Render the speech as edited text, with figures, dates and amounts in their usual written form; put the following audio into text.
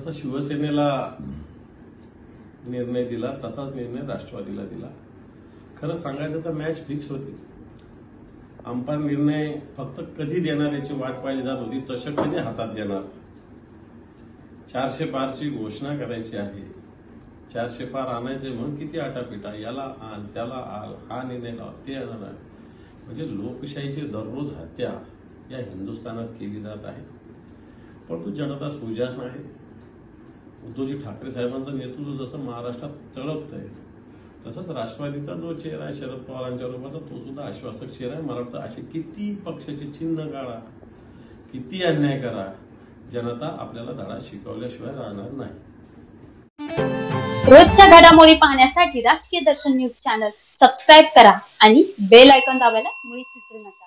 जसा शिवसेनेला निर्णय दिला तसाच निर्णय राष्ट्रवादीला दिला। खरं सांगायचं तर मॅच फिक्स होती। अंपायर निर्णय फक्त कधी देणार याची वाट पाहिली जात होती, चषक कधी हातात देणार। 400 पारची घोषणा करायची आहे, 400 पार आणायचे म्हणून किती आटापिटा, याला आण त्याला आल, हा निर्णय लाव ते आणणार। म्हणजे लोकशाहीची दररोज हत्या या हिंदुस्थानात केली जात आहे। परंतु जनता सुजाण आहे। उद्धवजी ठाकरे साहेबांचं नेतृत्व जसं महाराष्ट्रात तळपतंय तसंच राष्ट्रवादीचा जो चेहरा आहे शरद पवारांच्या रूपाचा तो सुद्धा आश्वासक चेहरा आहे। मला वाटतं असे किती पक्षाचे चिन्ह काढा, किती अन्याय करा, जनता आपल्याला धडा शिकवल्याशिवाय राहणार नाही। रोजच्या घडामोडी पाहण्यासाठी राजकीय दर्शन न्यूज चॅनल सबस्क्राइब करा आणि बेल आयकॉन दाबायला मुळीच विसरू नका।